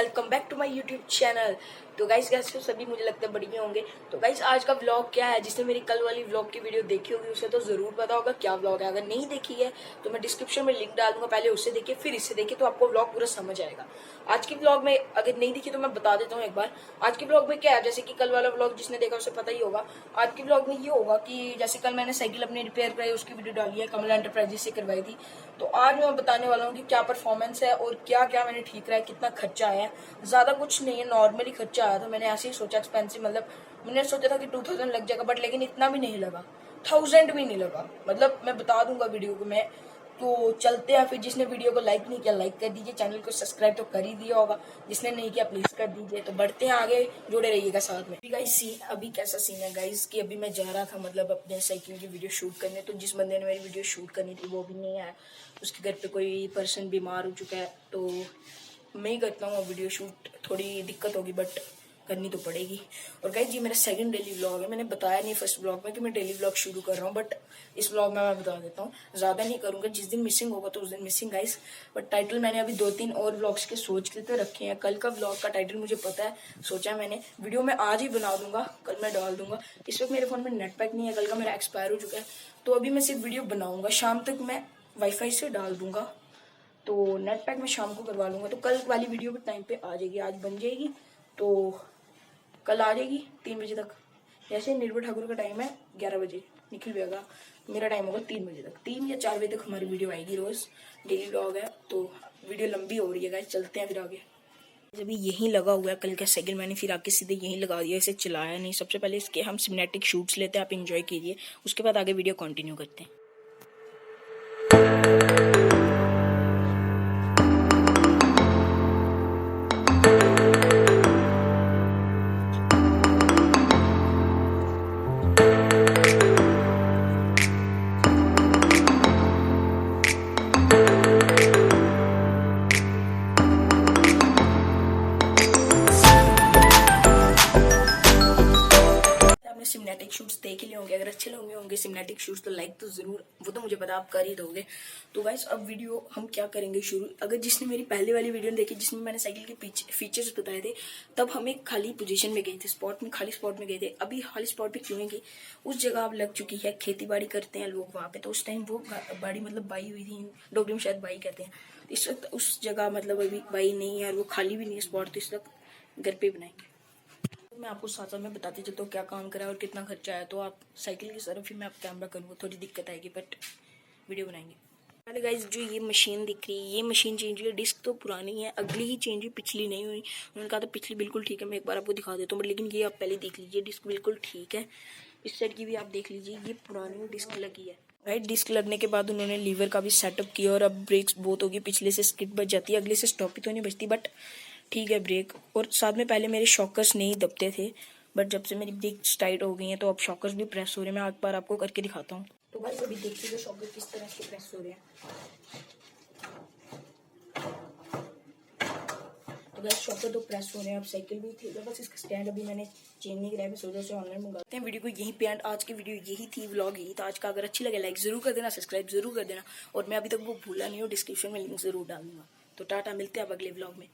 Welcome back to my YouTube channel. तो guys कैसे हो सभी, मुझे लगता है बढ़िया होंगे। तो गाइस आज का व्लॉग क्या है, जिसने मेरी कल वाली व्लॉग की वीडियो देखी होगी उसे तो जरूर पता होगा क्या व्लॉग है। अगर नहीं देखी है तो मैं डिस्क्रिप्शन में लिंक डाल दूंगा, पहले उससे देखिए फिर इससे देखिए तो आपको व्लॉग पूरा समझ आएगा। आज की व्लॉग में अगर नहीं देखी तो मैं बता देता हूँ एक बार। आज की व्लॉग में क्या है, जैसे कि कल वाला व्लॉग जिसने देखा उसे पता ही होगा। आज की व्लॉग में ये होगा कि जैसे कल मैंने साइकिल अपनी रिपेयर कराई, उसकी वीडियो डाली है, कमला एंटरप्राइजेस से करवाई थी। तो आज मैं बताने वाला हूँ कि क्या परफॉर्मेंस है और क्या क्या मैंने ठीक कराया, कितना खर्चा आया है। ज्यादा कुछ नहीं है, नॉर्मली खर्चा आया था। मैंने ऐसे ही सोचा एक्सपेंसिव, मतलब मैंने सोचा था कि 2000 लग जाएगा, बट लेकिन इतना भी नहीं लगा, 1000 भी नहीं लगा। मतलब मैं बता दूंगा वीडियो को मैं। तो चलते हैं फिर। जिसने वीडियो को लाइक नहीं किया लाइक कर दीजिए, चैनल को सब्सक्राइब तो कर ही दिया होगा, जिसने नहीं किया प्लीज कर दीजिए। तो बढ़ते हैं आगे, जुड़े रहिएगा साथ में। गाइस अभी कैसा सीन है गाइस कि अभी मैं जा रहा था मतलब अपने साइकिल की वीडियो शूट करने। तो जिस बंदे ने मेरी वीडियो शूट करनी थी वो भी नहीं आया, उसके घर पे कोई पर्सन बीमार हो चुका है। तो मैं ही करता हूँ वीडियो शूट, थोड़ी दिक्कत होगी बट करनी तो पड़ेगी। और गाइस ये मेरा सेकंड डेली व्लॉग है। मैंने बताया नहीं फर्स्ट व्लॉग में कि मैं डेली व्लॉग शुरू कर रहा हूँ, बट इस व्लॉग में मैं बता देता हूँ। ज्यादा नहीं करूंगा, जिस दिन मिसिंग होगा तो उस दिन मिसिंग गाइस। बट टाइटल मैंने अभी 2-3 और व्लॉग्स के सोच के तो रखे हैं। कल का व्लॉग का टाइटल मुझे पता है, सोचा मैंने वीडियो में आज ही बना दूंगा, कल मैं डाल दूंगा। इस वक्त मेरे फोन में नेट पैक नहीं है, कल का मेरा एक्सपायर हो चुका है। तो अभी मैं सिर्फ वीडियो बनाऊंगा, शाम तक मैं वाईफाई से डाल दूंगा। तो नेट पैक मैं शाम को करवा लूंगा, तो कल वाली वीडियो भी टाइम पे आ जाएगी। आज बन जाएगी तो कल आ जाएगी 3 बजे तक। जैसे निर्भय ठाकुर का टाइम है 11 बजे, निखिल भैया मेरा टाइम होगा 3 बजे तक। 3 या 4 बजे तक हमारी वीडियो आएगी रोज। डेली व्लॉग है तो वीडियो लंबी हो रही है गाइस। चलते हैं फिर आगे। अभी यहीं लगा हुआ है कल का साइकिल, मैंने फिर आके सीधे यहीं लगा दिया, इसे चलाया नहीं। सबसे पहले इसके हम सिनेमैटिक शूट्स लेते हैं, आप इंजॉय कीजिए, उसके बाद आगे वीडियो कंटिन्यू करते हैं। सिनेमैटिक शूट्स देख ही लिए होंगे, अगर अच्छे लगे होंगे सिनेमैटिक शूट्स तो लाइक तो जरूर, वो तो मुझे पता आप कर ही दोगे। तो गाइस अब वीडियो हम क्या करेंगे शुरू। अगर जिसने मेरी पहले वाली वीडियो देखी जिसमें मैंने साइकिल के फीचर्स बताए थे, तब हम एक खाली पोजीशन में गए थे, स्पॉट में, खाली स्पॉट में गए थे। अभी खाली स्पॉट पे क्यों है कि उस जगह अब लग चुकी है, खेती बाड़ी करते हैं लोग वहां पे। तो उस टाइम वो बाड़ी मतलब बाई हुई थी, डोगरी में शायद बाई कहते हैं। इस वक्त उस जगह मतलब अभी बाई नहीं है और वो खाली भी नहीं है स्पॉट, तो इस वक्त घर पे बनाएंगे। मैं आपको साथ साथ में बताती चलता हूँ क्या काम करा और कितना खर्चा आया। तो आप साइकिल की तरफ ही मैं आप कैमरा करूँगा, थोड़ी दिक्कत आएगी बट वीडियो बनाएंगे। पहले गाइस जो ये मशीन दिख रही है, ये मशीन चेंज हुई है। डिस्क तो पुरानी है, अगली ही चेंज हुई, पिछली नहीं हुई। उन्होंने कहा था पिछली बिल्कुल ठीक है, मैं एक बार आपको दिखा देता हूँ, लेकिन ये आप पहले देख लीजिए, डिस्क बिल्कुल ठीक है। इस साइड की भी आप देख लीजिए, ये पुरानी डिस्क लगी है। राइट, डिस्क लगने के बाद उन्होंने लीवर का भी सेटअप किया और अब ब्रेक्स बहुत होगी, पिछले से स्किड बच जाती है, अगले से स्टॉप ही तो नहीं बचती, बट ठीक है ब्रेक। और साथ में पहले मेरे शॉकर्स नहीं दबते थे, बट जब से मेरी ब्रेक्स टाइट हो गई हैं तो अब शॉकर्स भी प्रेस हो रहे हैं। मैं एक बार आपको करके दिखाता हूँ। तो बस अभी देखिए शॉकर किस तरह से प्रेस हो रहे हैं। तो बस शॉकर तो प्रेस हो रहे हैं, अब साइकिल भी ठीक है। बस इसका स्टैंड अभी मैंने चेंज नहीं कराया, बस वजह से ऑनलाइन मंगाते हैं। वीडियो को यहीं पे एंड, आज की वीडियो यही थी, व्लॉग यही था आज का। अगर अच्छी लगे लाइक जरूर कर देना, सब्सक्राइब जरूर कर देना, और मैं अभी तक वो भूला नहीं हूँ, डिस्क्रिप्शन में लिंक जरूर डाल दूंगा। तो टाटा, मिलते हैं अब अगले व्लॉग में।